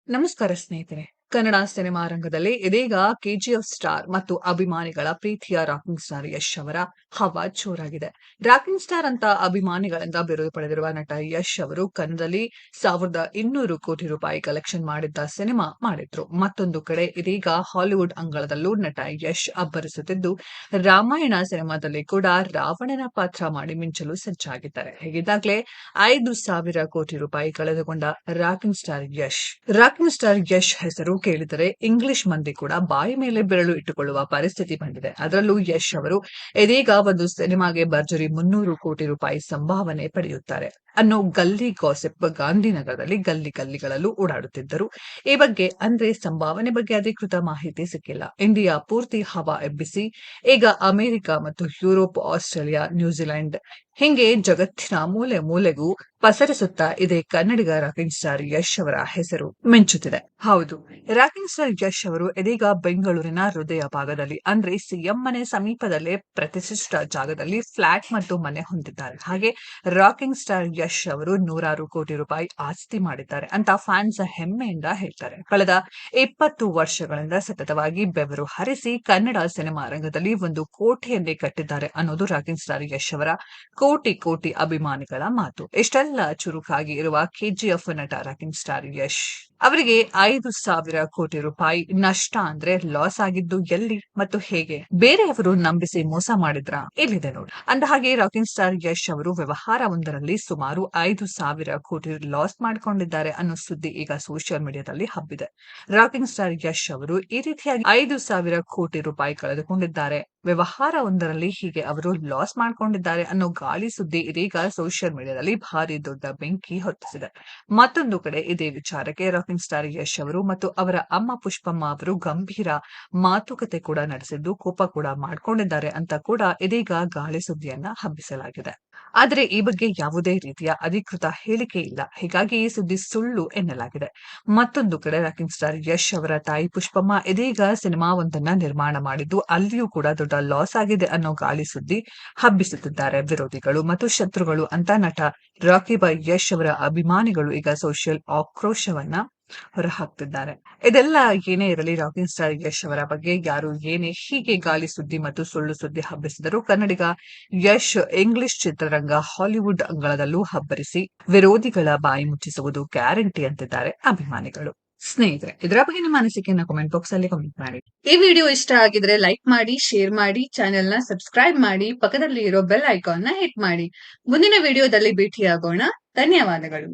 ನಮಸ್ಕಾರ ಸ್ನೇಹಿತರೆ. ಕನ್ನಡ ಸಿನಿಮಾ ರಂಗದಲ್ಲಿ ಇದೀಗ ಕೆಜಿಎಫ್ ಸ್ಟಾರ್ ಮತ್ತು ಅಭಿಮಾನಿಗಳ ಪ್ರೀತಿಯ ರಾಕಿಂಗ್ ಸ್ಟಾರ್ ಯಶ್ ಅವರ ಹವಾ ಜೋರಾಗಿದೆ. ರಾಕಿಂಗ್ ಸ್ಟಾರ್ ಅಂತ ಅಭಿಮಾನಿಗಳಿಂದ ಬಿರುದು ಪಡೆದಿರುವ ನಟ ಯಶ್ ಅವರು ಕನ್ನಡದಲ್ಲಿ 1200 ಕೋಟಿ ರೂಪಾಯಿ ಕಲೆಕ್ಷನ್ ಮಾಡಿದ್ದ ಸಿನಿಮಾ ಮಾಡಿದ್ರು. ಮತ್ತೊಂದು ಕಡೆ ಇದೀಗ ಹಾಲಿವುಡ್ ಅಂಗಳದಲ್ಲೂ ನಟ ಯಶ್ ಅಬ್ಬರಿಸುತ್ತಿದ್ದು, ರಾಮಾಯಣ ಸಿನಿಮಾದಲ್ಲಿ ಕೂಡ ರಾವಣನ ಪಾತ್ರ ಮಾಡಿ ಮಿಂಚಲು ಸಜ್ಜಾಗಿದ್ದಾರೆ. ಹೀಗಿದ್ದಾಗಲೇ 5,000 ಕೋಟಿ ರೂಪಾಯಿ ಕಳೆದುಕೊಂಡ ರಾಕಿಂಗ್ ಸ್ಟಾರ್ ಯಶ್ ಹೆಸರು ಕೇಳಿದರೆ ಇಂಗ್ಲಿಷ್ ಮಂದಿ ಕೂಡ ಬಾಯಿ ಮೇಲೆ ಬೆರಳು ಇಟ್ಟುಕೊಳ್ಳುವ ಪರಿಸ್ಥಿತಿ ಬಂದಿದೆ. ಅದರಲ್ಲೂ ಯಶ್ ಅವರು ಇದೀಗ ಒಂದು ಸಿನಿಮಾಗೆ ಭರ್ಜರಿ 300 ಕೋಟಿ ರೂಪಾಯಿ ಸಂಭಾವನೆ ಪಡೆಯುತ್ತಾರೆ ಅನ್ನೋ ಗಲ್ಲಿ ಗಾಸಿಪ್ ಗಾಂಧಿನಗರದಲ್ಲಿ ಗಲ್ಲಿಗಳಲ್ಲೂ ಓಡಾಡುತ್ತಿದ್ದರು. ಈ ಬಗ್ಗೆ ಅಂದ್ರೆ ಸಂಭಾವನೆ ಬಗ್ಗೆ ಅಧಿಕೃತ ಮಾಹಿತಿ ಸಿಕ್ಕಿಲ್ಲ. ಇಂಡಿಯಾ ಪೂರ್ತಿ ಹವಾ ಎಬ್ಬಿಸಿ ಈಗ ಅಮೆರಿಕ ಮತ್ತು ಯುರೋಪ್, ಆಸ್ಟ್ರೇಲಿಯಾ, ನ್ಯೂಜಿಲೆಂಡ್ ಹಿಂಗೆ ಜಗತ್ತಿನ ಮೂಲೆ ಮೂಲೆಗೂ ಪಸರಿಸುತ್ತಾ ಇದೆ ಕನ್ನಡಿಗ ರಾಕಿಂಗ್ ಸ್ಟಾರ್ ಯಶ್ ಅವರ ಹೆಸರು ಮಿಂಚುತ್ತಿದೆ. ಹೌದು, ರಾಕಿಂಗ್ ಸ್ಟಾರ್ ಯಶ್ ಅವರು ಇದೀಗ ಬೆಂಗಳೂರಿನ ಹೃದಯ ಭಾಗದಲ್ಲಿ ಅಂದ್ರೆ ಸಿಎಂ ಮನೆ ಸಮೀಪದಲ್ಲೇ ಪ್ರತಿಷ್ಠಿತ ಜಾಗದಲ್ಲಿ ಫ್ಲಾಟ್ ಮತ್ತು ಮನೆ ಹೊಂದಿದ್ದಾರೆ. ಹಾಗೆ ರಾಕಿಂಗ್ ಸ್ಟಾರ್ ಯಶ್ ಅವರು ನೂರಾರು ಕೋಟಿ ರೂಪಾಯಿ ಆಸ್ತಿ ಮಾಡಿದ್ದಾರೆ ಅಂತ ಫ್ಯಾನ್ಸ್ ಹೆಮ್ಮೆಯಿಂದ ಹೇಳ್ತಾರೆ. ಕಳೆದ 20 ವರ್ಷಗಳಿಂದ ಸತತವಾಗಿ ಬೆವರು ಹರಿಸಿ ಕನ್ನಡ ಸಿನಿಮಾ ರಂಗದಲ್ಲಿ ಒಂದು ಕೋಟೆಯನ್ನೇ ಕಟ್ಟಿದ್ದಾರೆ ಅನ್ನೋದು ರಾಕಿಂಗ್ ಸ್ಟಾರ್ ಯಶ್ ಅವರ ಕೋಟಿ ಅಭಿಮಾನಿಗಳ ಮಾತು. ಇಷ್ಟೆಲ್ಲ ಚುರುಕಾಗಿ ಇರುವ ಕೆಜಿಎಫ್ ನಟ ರಾಕಿಂಗ್ ಸ್ಟಾರ್ ಯಶ್ ಅವರಿಗೆ 5,000 ಕೋಟಿ ರೂಪಾಯಿ ನಷ್ಟ ಅಂದ್ರೆ ಲಾಸ್ ಆಗಿದ್ದು ಎಲ್ಲಿ ಮತ್ತು ಹೇಗೆ? ಬೇರೆಯವರು ನಂಬಿಸಿ ಮೋಸ ಮಾಡಿದ್ರ? ಇಲ್ಲಿದೆ ನೋಡಿ. ಅಂದ ಹಾಗೆ ರಾಕಿಂಗ್ ಸ್ಟಾರ್ ಯಶ್ ಅವರು ವ್ಯವಹಾರವೊಂದರಲ್ಲಿ ಸುಮಾರು 5,000 ಕೋಟಿ ಲಾಸ್ ಮಾಡಿಕೊಂಡಿದ್ದಾರೆ ಅನ್ನೋ ಸುದ್ದಿ ಈಗ ಸೋಷಿಯಲ್ ಮೀಡಿಯಾದಲ್ಲಿ ಹಬ್ಬಿದೆ. ರಾಕಿಂಗ್ ಸ್ಟಾರ್ ಯಶ್ ಅವರು ಈ ರೀತಿಯಾಗಿ 5,000 ಕೋಟಿ ರೂಪಾಯಿ ಕಳೆದುಕೊಂಡಿದ್ದಾರೆ, ವ್ಯವಹಾರವೊಂದರಲ್ಲಿ ಹೀಗೆ ಅವರು ಲಾಸ್ ಮಾಡಿಕೊಂಡಿದ್ದಾರೆ ಅನ್ನೋ ಗಾಳಿ ಸುದ್ದಿ ಇದೀಗ ಸೋಷಿಯಲ್ ಮೀಡಿಯಾದಲ್ಲಿ ಭಾರಿ ದೊಡ್ಡ ಬೆಂಕಿ ಹೊತ್ತಿಸಿದೆ. ಮತ್ತೊಂದು ಕಡೆ ಇದೇ ವಿಚಾರಕ್ಕೆ ರಾಕಿಂಗ್ ಸ್ಟಾರ್ ಯಶ್ ಅವರು ಮತ್ತು ಅವರ ಅಮ್ಮ ಪುಷ್ಪಮ್ಮ ಅವರು ಗಂಭೀರ ಮಾತುಕತೆ ಕೂಡ ನಡೆಸಿದ್ದು, ಕೋಪ ಕೂಡ ಮಾಡ್ಕೊಂಡಿದ್ದಾರೆ ಅಂತ ಕೂಡ ಇದೀಗ ಗಾಳಿ ಸುದ್ದಿಯನ್ನ ಹಬ್ಬಿಸಲಾಗಿದೆ. ಆದರೆ ಈ ಬಗ್ಗೆ ಯಾವುದೇ ರೀತಿಯ ಅಧಿಕೃತ ಹೇಳಿಕೆ ಇಲ್ಲ. ಹೀಗಾಗಿ ಈ ಸುದ್ದಿ ಸುಳ್ಳು ಎನ್ನಲಾಗಿದೆ. ಮತ್ತೊಂದು ಕಡೆ ರಾಕಿಂಗ್ ಸ್ಟಾರ್ ಯಶ್ ಅವರ ತಾಯಿ ಪುಷ್ಪಮ್ಮ ಇದೀಗ ಸಿನಿಮಾವೊಂದನ್ನ ನಿರ್ಮಾಣ ಮಾಡಿದ್ದು, ಅಲ್ಲಿಯೂ ಕೂಡ ದೊಡ್ಡ ಲಾಸ್ ಆಗಿದೆ ಅನ್ನೋ ಗಾಳಿ ಸುದ್ದಿ ಹಬ್ಬಿಸುತ್ತಿದ್ದಾರೆ. ವಿರೋಧಿಗಳು ಮತ್ತು ಶತ್ರುಗಳು ಅಂತ ನಟ ರಾಕಿ ಬಾಯ್ ಯಶ್ ಅವರ ಅಭಿಮಾನಿಗಳು ಈಗ ಸೋಷಿಯಲ್ ಆಕ್ರೋಶವನ್ನ ಹೊರಹಾಕ್ತಿದ್ದಾರೆ. ಇದೆಲ್ಲ ಏನೇ ಇರಲಿ, ರಾಕಿಂಗ್ ಸ್ಟಾರ್ ಯಶ್ ಅವರ ಬಗ್ಗೆ ಯಾರು ಏನೇ ಹೀಗೆ ಗಾಳಿ ಸುದ್ದಿ ಮತ್ತು ಸುಳ್ಳು ಸುದ್ದಿ ಹಬ್ಬಿಸಿದರೂ ಕನ್ನಡಿಗ ಯಶ್ ಇಂಗ್ಲಿಷ್ ಚಿತ್ರರಂಗ, ಹಾಲಿವುಡ್ ಅಂಗಳದಲ್ಲೂ ಹಬ್ಬರಿಸಿ ವಿರೋಧಿಗಳ ಬಾಯಿ ಮುಚ್ಚಿಸುವುದು ಗ್ಯಾರಂಟಿ ಅಂತಿದ್ದಾರೆ ಅಭಿಮಾನಿಗಳು. ಸ್ನೇಹಿತರೆ, ಇದರ ಬಗ್ಗೆ ನಿಮ್ಮ ಅನಿಸಿಕೆಯನ್ನ ಕಾಮೆಂಟ್ ಬಾಕ್ಸ್ ಅಲ್ಲಿ ಕಾಮೆಂಟ್ ಮಾಡಿ. ಈ ವಿಡಿಯೋ ಇಷ್ಟ ಆಗಿದ್ರೆ ಲೈಕ್ ಮಾಡಿ, ಶೇರ್ ಮಾಡಿ, ಚಾನೆಲ್ ನ ಸಬ್ಸ್ಕ್ರೈಬ್ ಮಾಡಿ, ಪಕ್ಕದಲ್ಲಿ ಇರೋ ಬೆಲ್ ಐಕಾನ್ ನ ಹಿಟ್ ಮಾಡಿ. ಮುಂದಿನ ವಿಡಿಯೋದಲ್ಲಿ ಭೇಟಿಯಾಗೋಣ. ಧನ್ಯವಾದಗಳು.